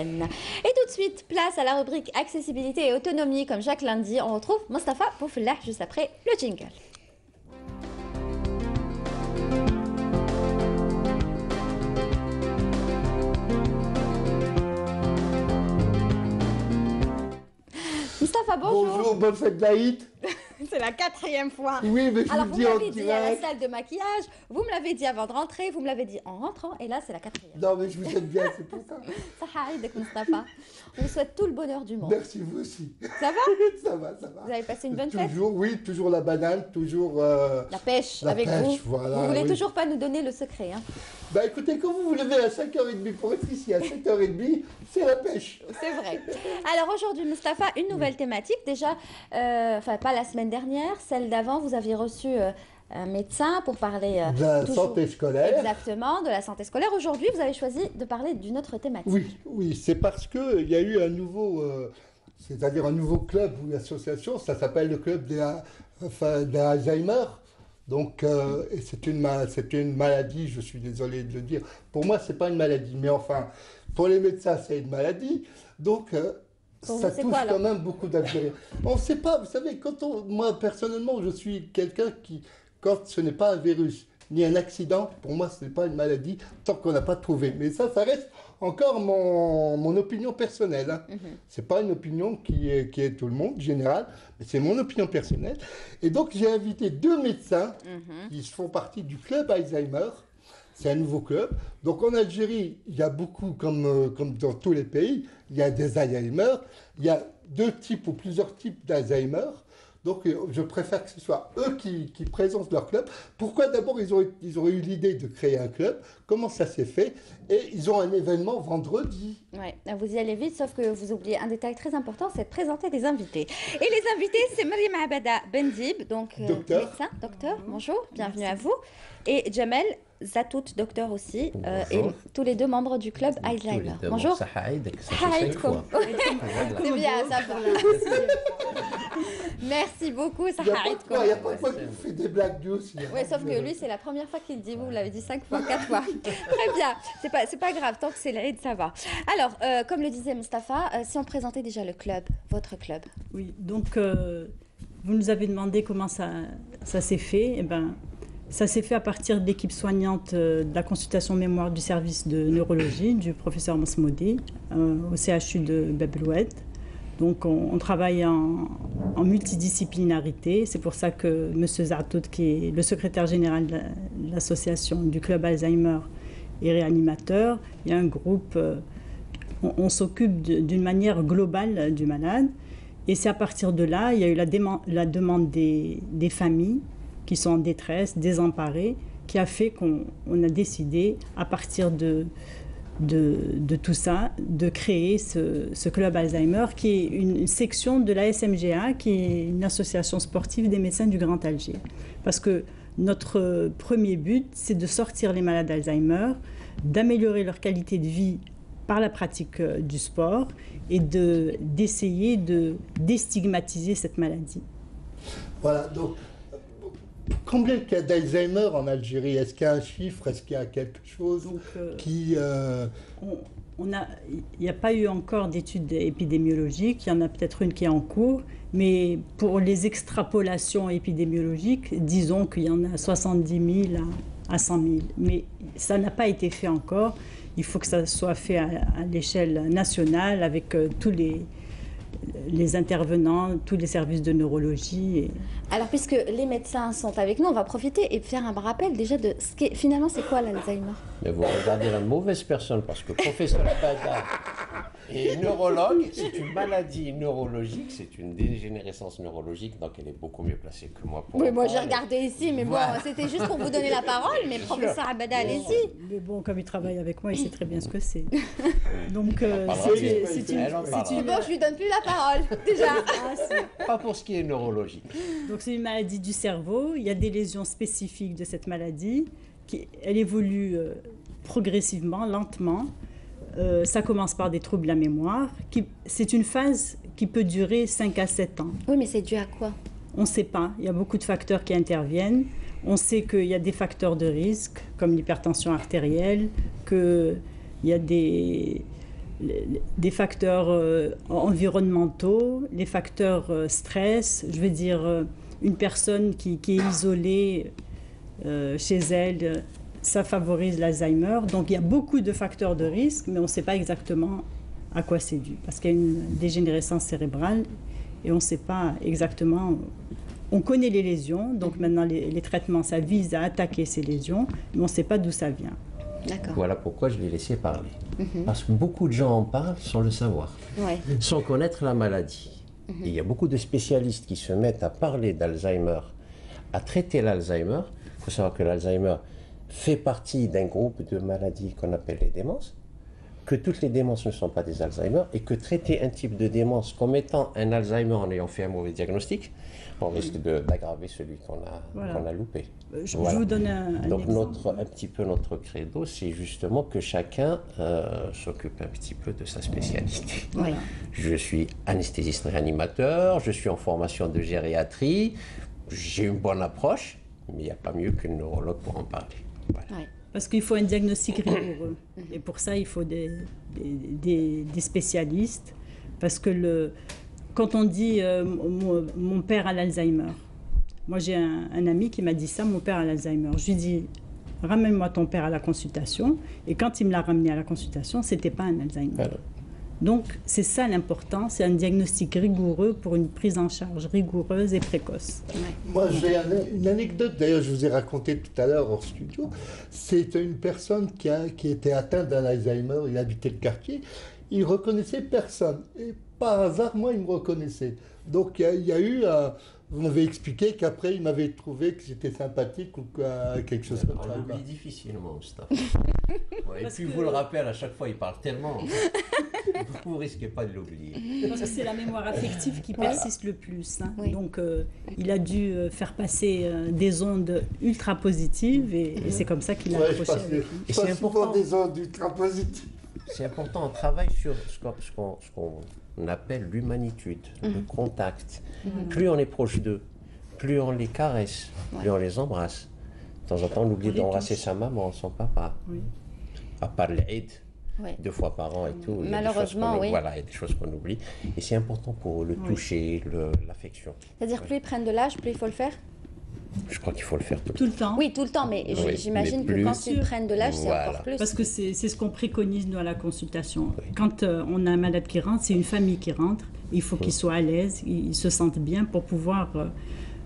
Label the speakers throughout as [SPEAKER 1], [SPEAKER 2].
[SPEAKER 1] Et tout de suite, place à la rubrique accessibilité et autonomie. Comme chaque lundi, on retrouve Mustapha Boufellah juste après le jingle. Mustapha, bonjour.
[SPEAKER 2] Bonjour, bonne fête d'Aïd.
[SPEAKER 1] C'est la 4e fois.
[SPEAKER 2] Oui, mais je
[SPEAKER 1] alors,
[SPEAKER 2] vous
[SPEAKER 1] vous
[SPEAKER 2] dis en
[SPEAKER 1] m'avez dit à la
[SPEAKER 2] direct.
[SPEAKER 1] salle de maquillage, vous me l'avez dit avant de rentrer, vous me l'avez dit en rentrant, et là, c'est la 4e.
[SPEAKER 2] Non, mais je vous aime bien, c'est pour ça.
[SPEAKER 1] Saha Aïdek, Mustapha. On vous souhaite tout le bonheur du monde.
[SPEAKER 2] Merci, vous aussi.
[SPEAKER 1] Ça va?
[SPEAKER 2] Ça va, ça va.
[SPEAKER 1] Vous avez passé une bonne fête?
[SPEAKER 2] Toujours, oui, toujours la banane, toujours...
[SPEAKER 1] La pêche
[SPEAKER 2] la
[SPEAKER 1] avec
[SPEAKER 2] pêche,
[SPEAKER 1] vous.
[SPEAKER 2] voilà,
[SPEAKER 1] Vous voulez
[SPEAKER 2] oui.
[SPEAKER 1] toujours pas nous donner le secret, hein?
[SPEAKER 2] Bah écoutez, quand vous vous levez à 5h30 pour être ici à 7h30, c'est la pêche.
[SPEAKER 1] C'est vrai. Alors aujourd'hui, Mustapha, une nouvelle thématique. Déjà, enfin pas la semaine dernière, celle d'avant, vous aviez reçu un médecin pour parler
[SPEAKER 2] De la
[SPEAKER 1] toujours-
[SPEAKER 2] santé scolaire.
[SPEAKER 1] Exactement, de la santé scolaire. Aujourd'hui, vous avez choisi de parler d'une autre thématique.
[SPEAKER 2] Oui, oui, c'est parce qu'il y a eu un nouveau, c'est-à-dire un nouveau club ou association, ça s'appelle le club des Alzheimer. Donc, et c'est une maladie, je suis désolé de le dire. Pour moi, c'est pas une maladie, mais enfin, pour les médecins, c'est une maladie. Donc,
[SPEAKER 1] Pour
[SPEAKER 2] ça
[SPEAKER 1] vous, c'est
[SPEAKER 2] touche
[SPEAKER 1] quoi, alors
[SPEAKER 2] quand même beaucoup d'Algériens. On ne sait pas, vous savez, moi, personnellement, je suis quelqu'un qui, quand ce n'est pas un virus, ni un accident, pour moi, ce n'est pas une maladie, tant qu'on n'a pas trouvé. Mais ça reste encore mon opinion personnelle. Hein. C'est pas une opinion qui est tout le monde, générale, mais c'est mon opinion personnelle. Et donc, j'ai invité 2 médecins qui font partie du club Alzheimer. C'est un nouveau club. Donc, en Algérie, il y a beaucoup, comme dans tous les pays, il y a des Alzheimer. Il y a 2 types ou plusieurs types d'Alzheimer. Donc, je préfère que ce soit eux qui présentent leur club. Pourquoi d'abord ils auraient eu l'idée de créer un club? Comment ça s'est fait? Et ils ont un événement vendredi.
[SPEAKER 1] Ouais, vous y allez vite, sauf que vous oubliez un détail très important, c'est de présenter des invités. Et les invités, c'est Mariam Abada Bendib, donc
[SPEAKER 2] Docteur.
[SPEAKER 1] médecin, docteur, bonjour, bienvenue à vous. Et Jamel Zatout, docteur aussi, et tous les 2 membres du club Alzheimer. Bonjour.
[SPEAKER 3] Saha Aïdek, ça fait
[SPEAKER 1] Saha
[SPEAKER 3] 5
[SPEAKER 1] Aïdek.
[SPEAKER 3] fois.
[SPEAKER 1] C'est bien, ça va. Merci beaucoup,
[SPEAKER 2] Il n'y
[SPEAKER 1] Saha
[SPEAKER 2] a pas
[SPEAKER 1] Aïdek.
[SPEAKER 2] de quoi, il y a pas de quoi qu'il fait des blagues lui aussi.
[SPEAKER 1] Oui, sauf que lui, c'est la première fois qu'il le dit. Vous l'avez dit 5 fois, 4 fois. Très bien. C'est pas grave. Tant que c'est l'Aïd, ça va. Alors, comme le disait Mustapha, si on présentait déjà le club, votre club.
[SPEAKER 4] Oui, donc vous nous avez demandé comment ça s'est fait. Eh ben, ça s'est fait à partir de l'équipe soignante de la consultation mémoire du service de neurologie du professeur Masmoudi au CHU de Bab el-Oued. Donc on travaille en multidisciplinarité. C'est pour ça que M. Zatout, qui est le secrétaire général de l'association du club Alzheimer, est réanimateur. Il y a un groupe, on s'occupe d'une manière globale du malade. Et c'est à partir de là, il y a eu la demande des familles qui sont en détresse, désemparées, qui a fait qu'on a décidé, à partir de tout ça, de créer ce club Alzheimer, qui est une section de la SMGA, qui est une association sportive des médecins du Grand Alger. Parce que notre premier but, c'est de sortir les malades d'Alzheimer, d'améliorer leur qualité de vie par la pratique du sport et d'essayer de déstigmatiser cette maladie.
[SPEAKER 2] Voilà, donc, combien il y a d'Alzheimer en Algérie? Est-ce qu'il y a un chiffre? Est-ce qu'il y a quelque chose qui...
[SPEAKER 4] Il n'y a pas eu encore d'études épidémiologiques, il y en a peut-être une qui est en cours, mais pour les extrapolations épidémiologiques, disons qu'il y en a 70 000 à 100 000. Mais ça n'a pas été fait encore. Il faut que ça soit fait à l'échelle nationale avec tous les intervenants, tous les services de neurologie.
[SPEAKER 1] Alors, puisque les médecins sont avec nous, on va profiter et faire un rappel déjà de ce qu'est finalement, c'est quoi l'Alzheimer?
[SPEAKER 3] Mais vous regardez la mauvaise personne parce que professeur Bada est neurologue, c'est une maladie neurologique, c'est une dégénérescence neurologique, donc elle est beaucoup mieux placée que moi pour
[SPEAKER 1] Oui,
[SPEAKER 3] en
[SPEAKER 1] moi j'ai
[SPEAKER 3] parler.
[SPEAKER 1] regardé ici, mais bon,
[SPEAKER 3] Voilà.
[SPEAKER 1] c'était juste pour vous donner la parole, mais professeur Abada, allez-y.
[SPEAKER 4] Mais bon, comme il travaille avec moi, il sait très bien ce que c'est. Donc,
[SPEAKER 3] parlera
[SPEAKER 4] c'est
[SPEAKER 3] bien. Elle en parlera.
[SPEAKER 1] Bon, je lui donne plus la parole, déjà.
[SPEAKER 3] Pas pour ce qui est neurologique.
[SPEAKER 4] Donc c'est une maladie du cerveau. Il y a des lésions spécifiques de cette maladie. Elle évolue progressivement, lentement. Ça commence par des troubles de la mémoire. C'est une phase qui peut durer 5 à 7 ans.
[SPEAKER 1] Oui, mais c'est dû à quoi?
[SPEAKER 4] On ne sait pas. Il y a beaucoup de facteurs qui interviennent. On sait qu'il y a des facteurs de risque, comme l'hypertension artérielle, qu'il y a des des facteurs environnementaux, les facteurs stress. Je veux dire, une personne qui est isolée chez elle, ça favorise l'Alzheimer. Donc il y a beaucoup de facteurs de risque, mais on ne sait pas exactement à quoi c'est dû. Parce qu'il y a une dégénérescence cérébrale et on ne sait pas exactement. On connaît les lésions, donc maintenant les traitements, ça vise à attaquer ces lésions, mais on ne sait pas d'où ça vient.
[SPEAKER 3] Voilà pourquoi je l'ai laissé parler. Parce que beaucoup de gens en parlent sans le savoir, sans connaître la maladie. Et il y a beaucoup de spécialistes qui se mettent à parler d'Alzheimer, à traiter l'Alzheimer. Il faut savoir que l'Alzheimer fait partie d'un groupe de maladies qu'on appelle les démences, que toutes les démences ne sont pas des Alzheimer, et que traiter un type de démence comme étant un Alzheimer en ayant fait un mauvais diagnostic, on risque d'aggraver celui qu'on a loupé.
[SPEAKER 4] Je vous donne un
[SPEAKER 3] Donc
[SPEAKER 4] exemple.
[SPEAKER 3] un petit peu notre credo, c'est justement que chacun s'occupe un petit peu de sa spécialité.
[SPEAKER 4] Voilà.
[SPEAKER 3] Je suis anesthésiste réanimateur, je suis en formation de gériatrie, j'ai une bonne approche, mais il n'y a pas mieux qu'une neurologue pour en parler. Voilà.
[SPEAKER 4] Parce qu'il faut un diagnostic rigoureux. Et pour ça, il faut des spécialistes. Parce que quand on dit mon père a l'Alzheimer, moi j'ai un ami qui m'a dit ça, mon père a l'Alzheimer. Je lui dis, ramène-moi ton père à la consultation. Et quand il me l'a ramené à la consultation, ce n'était pas un Alzheimer.
[SPEAKER 3] Voilà.
[SPEAKER 4] Donc c'est ça l'important, c'est un diagnostic rigoureux pour une prise en charge rigoureuse et précoce.
[SPEAKER 2] Moi, j'ai une anecdote, d'ailleurs, je vous ai raconté tout à l'heure hors studio. C'est une personne qui était atteinte d'un Alzheimer, il habitait le quartier, il reconnaissait personne. Et par hasard, moi, il me reconnaissait. Donc, il y a eu, vous m'avez expliqué qu'après, il m'avait trouvé que j'étais sympathique ou quelque chose comme ça.
[SPEAKER 3] On l'oublie difficilement, Mustafa. Et puis vous le rappelle, à chaque fois, il parle tellement. Vous ne risquez pas de l'oublier.
[SPEAKER 4] Parce que c'est la mémoire affective qui persiste le plus. Hein.
[SPEAKER 1] Oui.
[SPEAKER 4] Donc, il a dû faire passer des ondes ultra positives et c'est comme ça qu'il a accroché avec nous.
[SPEAKER 2] Je passe souvent des ondes ultra positives.
[SPEAKER 3] C'est important, on travaille sur ce qu'on appelle l'humanitude, le contact. Plus on est proche d'eux, plus on les caresse, plus on les embrasse. De temps en temps, on oublie d'embrasser sa maman, son papa.
[SPEAKER 4] Oui.
[SPEAKER 3] À part l'Aïd,
[SPEAKER 1] Oui.
[SPEAKER 3] 2 fois par an et tout. Il y a des
[SPEAKER 1] Malheureusement,
[SPEAKER 3] choses
[SPEAKER 1] oui.
[SPEAKER 3] Voilà, il y a des choses qu'on oublie. Et c'est important pour le toucher, l'affection.
[SPEAKER 1] C'est-à-dire, plus ils prennent de l'âge, plus il faut le faire?
[SPEAKER 3] Je crois qu'il faut le faire tout
[SPEAKER 4] Tout le temps.
[SPEAKER 1] Oui, tout le temps, mais
[SPEAKER 3] Oui,
[SPEAKER 1] j'imagine
[SPEAKER 3] mais
[SPEAKER 1] que
[SPEAKER 3] plus-
[SPEAKER 1] quand ils prennent de l'âge, c'est
[SPEAKER 3] Voilà.
[SPEAKER 1] encore plus.
[SPEAKER 4] Parce que c'est ce qu'on préconise, nous, à la consultation. Quand on a un malade qui rentre, c'est une famille qui rentre. Il faut qu'ils soient à l'aise, ils se sentent bien pour pouvoir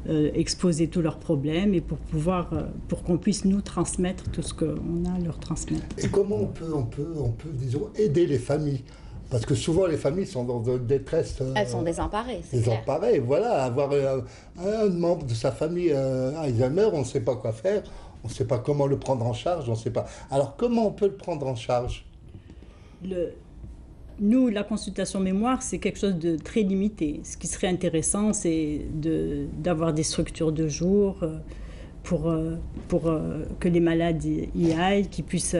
[SPEAKER 4] exposer tous leurs problèmes et pour qu'on puisse nous transmettre tout ce qu'on a à leur transmettre.
[SPEAKER 2] Et comment on peut, disons, aider les familles? Parce que souvent, les familles sont dans une détresse.
[SPEAKER 1] Elles sont désemparées, c'est clair.
[SPEAKER 2] Désemparées, voilà. Avoir un membre de sa famille Alzheimer, on ne sait pas quoi faire, on ne sait pas comment le prendre en charge, on ne sait pas. Alors, comment on peut le prendre en charge?
[SPEAKER 4] Nous, la consultation mémoire, c'est quelque chose de très limité. Ce qui serait intéressant, c'est d'avoir des structures de jour pour que les malades y aillent, qu'ils puissent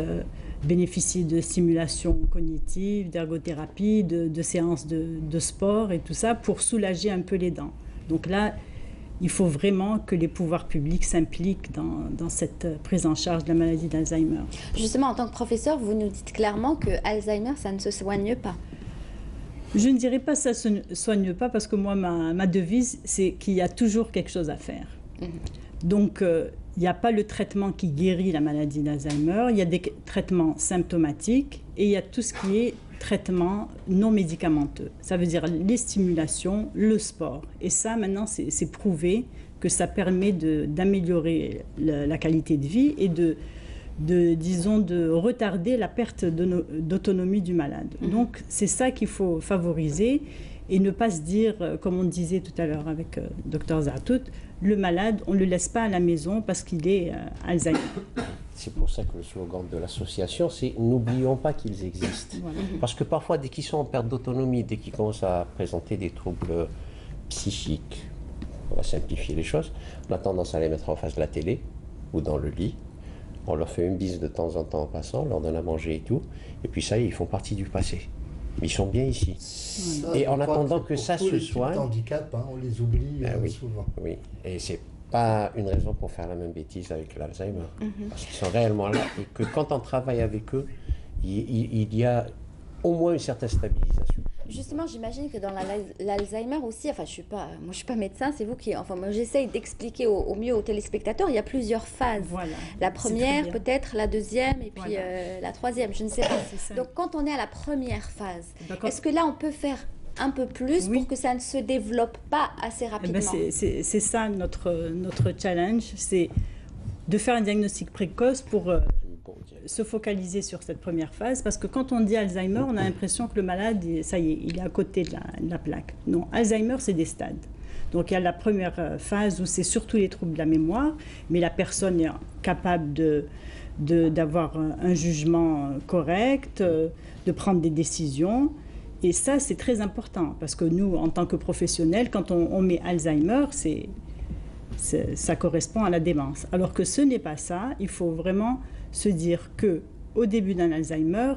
[SPEAKER 4] bénéficier de stimulation cognitive, d'ergothérapie, de séances de sport et tout ça pour soulager un peu les dents. Donc là, il faut vraiment que les pouvoirs publics s'impliquent dans cette prise en charge de la maladie d'Alzheimer.
[SPEAKER 1] Justement, en tant que professeur, vous nous dites clairement que Alzheimer, ça ne se soigne pas.
[SPEAKER 4] Je ne dirais pas que ça ne se soigne pas parce que moi, ma devise, c'est qu'il y a toujours quelque chose à faire. Donc, il n'y a pas le traitement qui guérit la maladie d'Alzheimer, il y a des traitements symptomatiques et il y a tout ce qui est traitement non médicamenteux. Ça veut dire les stimulations, le sport. Et ça, maintenant, c'est prouvé que ça permet d'améliorer la qualité de vie et disons, de retarder la perte d'autonomie du malade. Donc, c'est ça qu'il faut favoriser et ne pas se dire, comme on disait tout à l'heure avec Dr Zartout, le malade, on ne le laisse pas à la maison parce qu'il est Alzheimer.
[SPEAKER 3] C'est pour ça que le slogan de l'association, c'est « N'oublions pas qu'ils existent
[SPEAKER 4] Voilà. ».
[SPEAKER 3] Parce que parfois, dès qu'ils sont en perte d'autonomie, dès qu'ils commencent à présenter des troubles psychiques, on va simplifier les choses, on a tendance à les mettre en face de la télé ou dans le lit. On leur fait une bise de temps en temps en passant, on leur donne à manger et tout. Et puis ça y est, ils font partie du passé. Mais ils sont bien ici.
[SPEAKER 2] Ça,
[SPEAKER 3] Et
[SPEAKER 2] je
[SPEAKER 3] en
[SPEAKER 2] crois
[SPEAKER 3] attendant
[SPEAKER 2] c'est
[SPEAKER 3] que
[SPEAKER 2] pour
[SPEAKER 3] ça
[SPEAKER 2] tous
[SPEAKER 3] se
[SPEAKER 2] les types
[SPEAKER 3] soigne-
[SPEAKER 2] d'handicap, hein, on les oublie
[SPEAKER 3] Oui,
[SPEAKER 2] souvent.
[SPEAKER 3] oui. Et c'est pas une raison pour faire la même bêtise avec l'Alzheimer. Parce qu'ils sont réellement là et que quand on travaille avec eux, il y a au moins une certaine stabilisation.
[SPEAKER 1] Justement, j'imagine que dans l'Alzheimer aussi, enfin, moi, je suis pas médecin, c'est vous qui, enfin, moi, j'essaye d'expliquer au mieux aux téléspectateurs. Il y a plusieurs phases.
[SPEAKER 4] Voilà.
[SPEAKER 1] La première, peut-être la deuxième, et puis
[SPEAKER 4] Voilà.
[SPEAKER 1] la troisième. Je ne sais pas. Donc, quand on est à la première phase, est-ce que là, on peut faire un peu plus pour que ça ne se développe pas assez rapidement?
[SPEAKER 4] C'est ça notre challenge, c'est de faire un diagnostic précoce pour se focaliser sur cette première phase, parce que quand on dit Alzheimer, on a l'impression que le malade, ça y est, il est à côté de la plaque. Non, Alzheimer, c'est des stades. Donc il y a la première phase où c'est surtout les troubles de la mémoire, mais la personne est capable d'avoir un jugement correct, de prendre des décisions. Et ça, c'est très important, parce que nous, en tant que professionnels, quand on met Alzheimer, ça correspond à la démence. Alors que ce n'est pas ça, il faut vraiment se dire qu'au début d'un Alzheimer,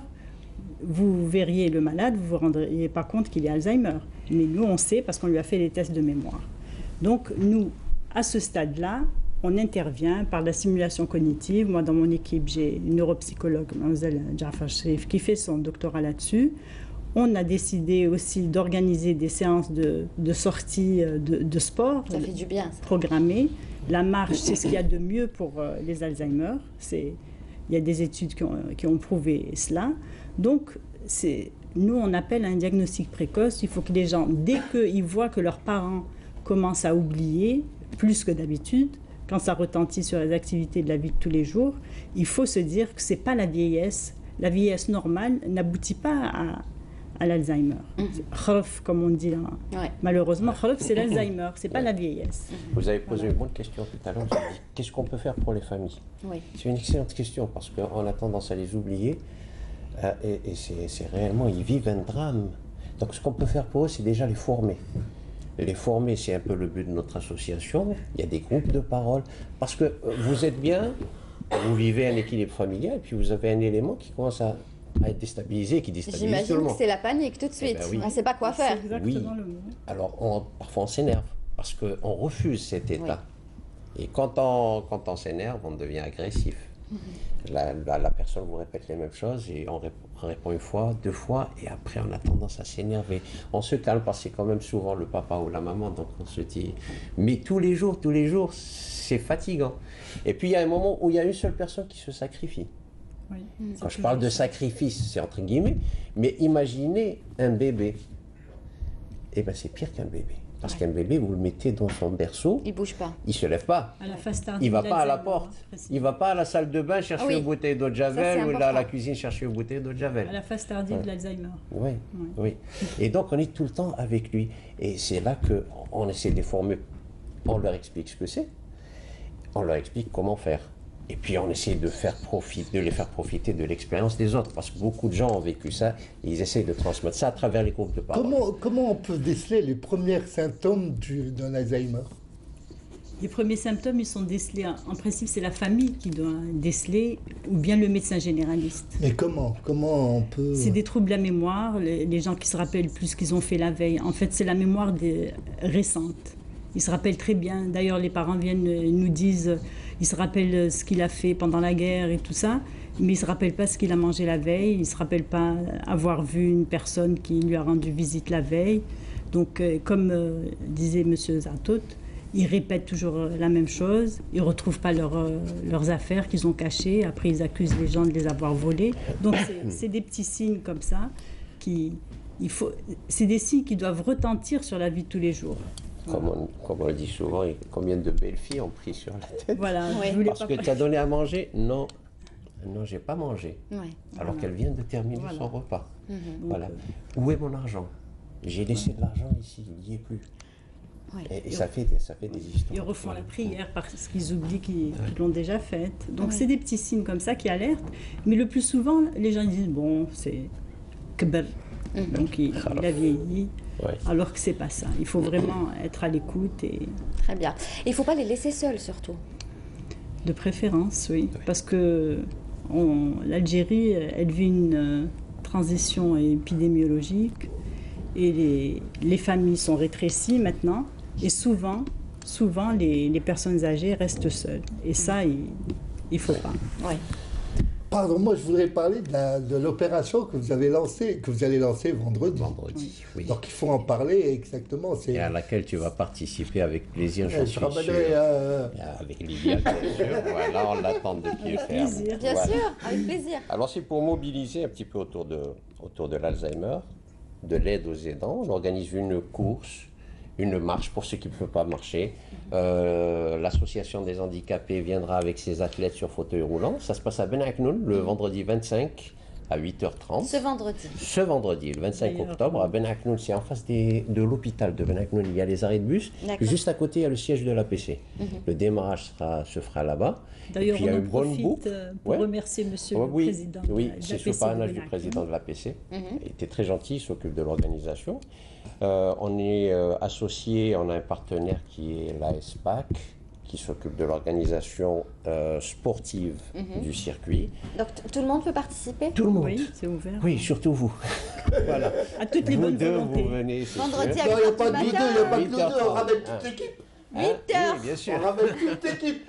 [SPEAKER 4] vous verriez le malade, vous ne vous rendriez pas compte qu'il est Alzheimer. Mais nous, on sait parce qu'on lui a fait des tests de mémoire. Donc, nous, à ce stade-là, on intervient par la simulation cognitive. Moi, dans mon équipe, j'ai une neuropsychologue, Mlle Jafar Sherif, qui fait son doctorat là-dessus. On a décidé aussi d'organiser des séances de sortie de sport.
[SPEAKER 1] Ça fait du bien, ça.
[SPEAKER 4] Programmées. La marche, c'est ce qu'il y a de mieux pour les Alzheimer. Il y a des études qui ont prouvé cela. Donc, nous, on appelle un diagnostic précoce. Il faut que les gens, dès qu'ils voient que leurs parents commencent à oublier, plus que d'habitude, quand ça retentit sur les activités de la vie de tous les jours, il faut se dire que ce n'est pas la vieillesse. La vieillesse normale n'aboutit pas à l'Alzheimer. Kholof, comme on dit, malheureusement, kholof, c'est l'Alzheimer, c'est pas la vieillesse.
[SPEAKER 3] Vous avez posé une bonne question tout à l'heure. Vous avez dit, qu'est-ce qu'on peut faire pour les familles? C'est une excellente question, parce qu'on a tendance à les oublier, et c'est réellement, ils vivent un drame. Donc ce qu'on peut faire pour eux, c'est déjà les former. Les former, c'est un peu le but de notre association. Il y a des groupes de parole, parce que vous êtes bien, vous vivez un équilibre familial, et puis vous avez un élément qui commence à être déstabilisé, qui déstabilise tout le monde.
[SPEAKER 1] J'imagine que c'est la panique tout de suite.
[SPEAKER 3] Ben oui.
[SPEAKER 1] On ne sait pas quoi faire.
[SPEAKER 4] Oui.
[SPEAKER 3] Alors parfois on s'énerve parce qu'on refuse cet état. Et quand on s'énerve, on devient agressif. La personne vous répète les mêmes choses et on répond une fois, deux fois, et après on a tendance à s'énerver. On se calme parce que c'est quand même souvent le papa ou la maman, donc on se dit, mais tous les jours, c'est fatigant. Et puis il y a un moment où il y a une seule personne qui se sacrifie. Quand je parle de sacrifice, c'est entre guillemets, mais imaginez un bébé. Eh bien, c'est pire qu'un bébé. Parce qu'un bébé, vous le mettez dans son berceau,
[SPEAKER 1] il ne bouge pas.
[SPEAKER 3] Il ne se lève pas.
[SPEAKER 4] À la phase tardive,
[SPEAKER 3] il ne va pas à la porte. Il ne va pas à la salle de bain chercher une bouteille d'eau de Javel ou à la cuisine chercher une bouteille d'eau de Javel.
[SPEAKER 4] À la phase tardive de l'Alzheimer.
[SPEAKER 3] Oui. Et donc, on est tout le temps avec lui. Et c'est là qu'on essaie de les former. On leur explique ce que c'est. On leur explique comment faire. Et puis on essaie de les faire profiter de l'expérience des autres, parce que beaucoup de gens ont vécu ça, et ils essaient de transmettre ça à travers les groupes de parole.
[SPEAKER 2] Comment on peut déceler les premiers symptômes d'un Alzheimer?
[SPEAKER 4] Les premiers symptômes, ils sont décelés. En principe, c'est la famille qui doit déceler, ou bien le médecin généraliste.
[SPEAKER 2] Mais comment on peut...
[SPEAKER 4] C'est des troubles de la mémoire, les gens qui se rappellent plus ce qu'ils ont fait la veille. En fait, c'est la mémoire récente. Ils se rappellent très bien. D'ailleurs, les parents nous disent... Il se rappelle ce qu'il a fait pendant la guerre et tout ça, mais il ne se rappelle pas ce qu'il a mangé la veille, il ne se rappelle pas avoir vu une personne qui lui a rendu visite la veille. Donc, comme disait M. Zatout, ils répètent toujours la même chose, ils ne retrouvent pas leurs affaires qu'ils ont cachées, après ils accusent les gens de les avoir volées. Donc, c'est des petits signes comme ça, c'est des signes qui doivent retentir sur la vie de tous les jours.
[SPEAKER 3] Comme on le dit souvent, combien de belles filles ont pris sur la tête.
[SPEAKER 4] Voilà,
[SPEAKER 3] parce que tu as donné à manger? Non, j'ai pas mangé. Alors qu'elle vient de terminer son repas. Voilà. Où est mon argent? J'ai laissé de l'argent ici, il n'y est plus. Et ça fait des histoires.
[SPEAKER 4] Ils refont la prière parce qu'ils oublient qu'ils l'ont déjà faite. Donc c'est des petits signes comme ça qui alertent. Mais le plus souvent, les gens disent, bon, c'est kber. Donc il a vieilli. Alors que c'est pas ça. Il faut vraiment être à l'écoute.
[SPEAKER 1] Très bien. Et il ne faut pas les laisser seuls, surtout.
[SPEAKER 4] De préférence, oui. Parce que l'Algérie, elle vit une transition épidémiologique et les familles sont rétrécies maintenant. Et souvent les personnes âgées restent seules. Et ça, il ne faut pas.
[SPEAKER 2] Pardon, moi je voudrais parler de l'opération que vous allez lancer vendredi.
[SPEAKER 3] Vendredi, oui.
[SPEAKER 2] Donc il faut en parler exactement.
[SPEAKER 3] Et à laquelle tu vas participer avec plaisir, j'en suis sûr. Avec Lydia, bien sûr. Voilà, on l'attend de pied ferme.
[SPEAKER 1] Bien sûr, avec plaisir.
[SPEAKER 3] Alors c'est pour mobiliser un petit peu autour de l'Alzheimer, de l'aide aux aidants. On organise une course, une marche pour ceux qui ne peuvent pas marcher. L'association des handicapés viendra avec ses athlètes sur fauteuil roulant. Ça se passe à Ben Aknoun le vendredi 25 à 8h30. Ce vendredi, le 25 octobre, à Ben Aknoun, c'est en face de l'hôpital de Ben Aknoun. Il y a les arrêts de bus. Juste à côté, il y a le siège de l'APC. Le démarrage se fera là-bas.
[SPEAKER 4] D'ailleurs, on en profite pour remercier Monsieur le Président de l'APC.
[SPEAKER 3] Oui, c'est sous parrainage du Président de l'APC. Il était très gentil, il s'occupe de l'organisation. On est associé, on a un partenaire qui est l'ASPAC, qui s'occupe de l'organisation sportive du circuit.
[SPEAKER 1] Donc tout le monde peut participer?
[SPEAKER 3] Tout le monde.
[SPEAKER 4] Oui, c'est ouvert.
[SPEAKER 3] Oui, surtout vous. Voilà.
[SPEAKER 4] À toutes les bonnes volontés.
[SPEAKER 3] Vous venez,
[SPEAKER 1] vendredi
[SPEAKER 2] à 8h. Non, il n'y a pas de nous deux, il n'y a pas de nous deux, on ramène toute l'équipe.
[SPEAKER 1] 8 heures.
[SPEAKER 3] Oui, bien sûr.
[SPEAKER 2] On ramène toute l'équipe.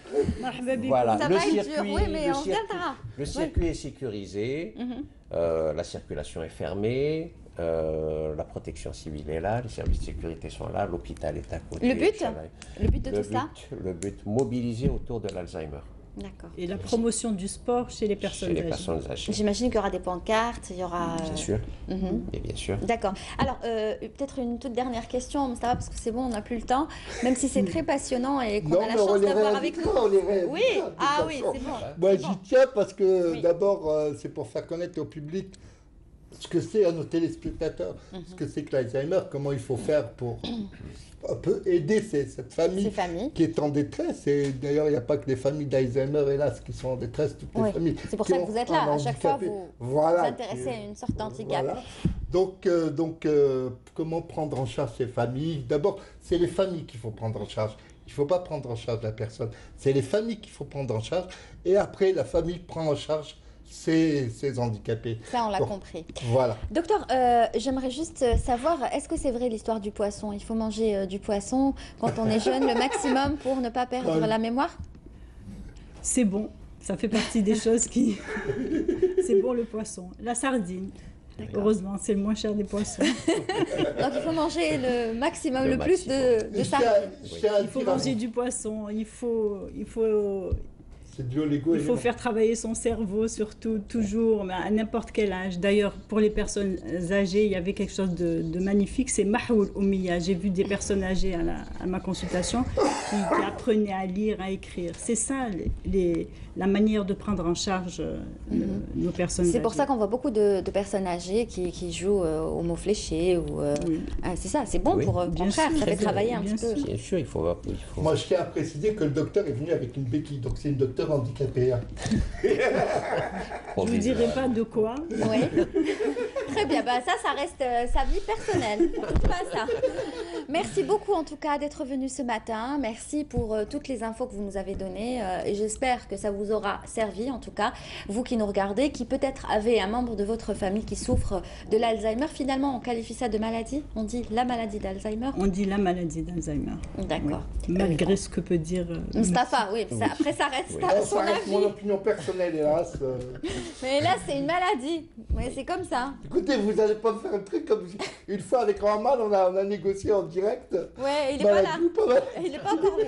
[SPEAKER 3] Voilà,
[SPEAKER 1] ça va être dur, oui, mais on viendra.
[SPEAKER 3] Le circuit est sécurisé, la circulation est fermée. La protection civile est là, les services de sécurité sont là, l'hôpital est à côté.
[SPEAKER 1] Le but de tout ça?
[SPEAKER 3] Le but, mobiliser autour de l'Alzheimer.
[SPEAKER 1] D'accord.
[SPEAKER 4] Et la promotion du sport chez les personnes
[SPEAKER 3] âgées.
[SPEAKER 1] J'imagine qu'il y aura des pancartes, il y aura...
[SPEAKER 3] Bien sûr, et bien sûr.
[SPEAKER 1] D'accord. Alors, peut-être une toute dernière question, Moustapha, parce que c'est bon, on n'a plus le temps, même si c'est très passionnant et qu'on a la chance d'avoir avec nous. Oui, oui, c'est bon.
[SPEAKER 2] Moi, j'y tiens parce que d'abord, c'est pour faire connaître au public ce que c'est à nos téléspectateurs, ce que c'est que l'Alzheimer, comment il faut faire pour un peu aider cette famille qui est en détresse. Et d'ailleurs, il n'y a pas que les familles d'Alzheimer, hélas, qui sont en détresse, toutes les familles.
[SPEAKER 1] C'est pour ça que vous êtes là, à chaque fois, vous vous intéressez à une sorte d'handicap.
[SPEAKER 2] Voilà. Donc, comment prendre en charge ces familles? D'abord, c'est les familles qu'il faut prendre en charge. Il ne faut pas prendre en charge la personne. C'est les familles qu'il faut prendre en charge. Et après, la famille prend en charge ces handicapés.
[SPEAKER 1] Ça, on l'a compris.
[SPEAKER 2] Voilà.
[SPEAKER 1] Docteur, j'aimerais juste savoir, est-ce que c'est vrai l'histoire du poisson? Il faut manger du poisson quand on est jeune, le maximum, pour ne pas perdre la mémoire?
[SPEAKER 4] C'est bon. Ça fait partie des choses qui... C'est bon le poisson. La sardine. Heureusement, c'est le moins cher des poissons.
[SPEAKER 1] Donc il faut manger le maximum, le plus de sardines.
[SPEAKER 4] Il faut manger du poisson. Il faut
[SPEAKER 2] Il
[SPEAKER 4] faut faire travailler son cerveau, surtout, toujours, mais à n'importe quel âge. D'ailleurs, pour les personnes âgées, il y avait quelque chose de magnifique, c'est Mahwoul Oumiya. J'ai vu des personnes âgées à ma consultation qui apprenaient à lire, à écrire. C'est ça, la manière de prendre en charge nos personnes âgées.
[SPEAKER 1] C'est pour ça qu'on voit beaucoup de personnes âgées qui jouent au mot fléché. C'est ça, c'est bon pour ça fait travailler un petit peu.
[SPEAKER 3] Bien sûr, il faut...
[SPEAKER 2] Moi, je tiens à préciser que le docteur est venu avec une béquille, donc c'est une docteur handicapé.
[SPEAKER 4] Je ne vous dirai pas de quoi.
[SPEAKER 1] Oui. Très bien, ça reste sa vie personnelle. On touche pas à ça. Merci beaucoup en tout cas d'être venu ce matin. Merci pour toutes les infos que vous nous avez données. Et j'espère que ça vous aura servi en tout cas. Vous qui nous regardez, qui peut-être avez un membre de votre famille qui souffre de l'Alzheimer. Finalement, on qualifie ça de maladie? On dit la maladie d'Alzheimer?
[SPEAKER 4] On dit la maladie d'Alzheimer.
[SPEAKER 1] D'accord.
[SPEAKER 4] Malgré ce que peut dire...
[SPEAKER 1] Moustapha, oui. Après, ça reste son
[SPEAKER 2] ça
[SPEAKER 1] avis.
[SPEAKER 2] reste mon opinion personnelle, hélas.
[SPEAKER 1] Mais là, c'est une maladie. Oui, c'est comme ça.
[SPEAKER 2] Écoutez, vous n'allez pas me faire un truc comme une fois avec Ramal, on a négocié en direct.
[SPEAKER 1] Ouais, il n'est pas là. Il n'est pas encore là.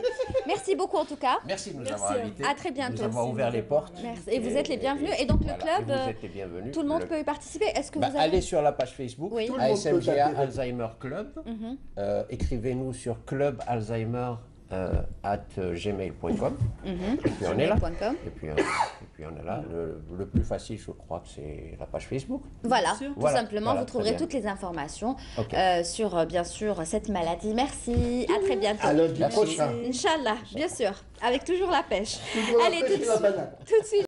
[SPEAKER 1] Merci beaucoup en tout cas.
[SPEAKER 3] Merci de nous avoir invités.
[SPEAKER 1] À très bientôt.
[SPEAKER 3] De nous avoir ouvert les portes.
[SPEAKER 1] Merci. Et vous êtes les bienvenus. Et donc le club,
[SPEAKER 3] vous êtes les bienvenus.
[SPEAKER 1] tout le monde peut y participer. Est-ce que vous avez...
[SPEAKER 3] Allez sur la page Facebook, ASMGA Alzheimer Club. Écrivez-nous sur Club Alzheimer @gmail.com. Et puis on est là. Et puis on est là. Le plus facile, je crois que c'est la page Facebook.
[SPEAKER 1] Voilà, tout simplement, vous trouverez toutes les informations sur, bien sûr, cette maladie. Merci, à très bientôt.
[SPEAKER 2] À lundi prochain.
[SPEAKER 1] Inch'Allah, bien sûr, avec toujours la pêche.
[SPEAKER 2] Toujours la pêche et la banane.
[SPEAKER 1] Tout de suite.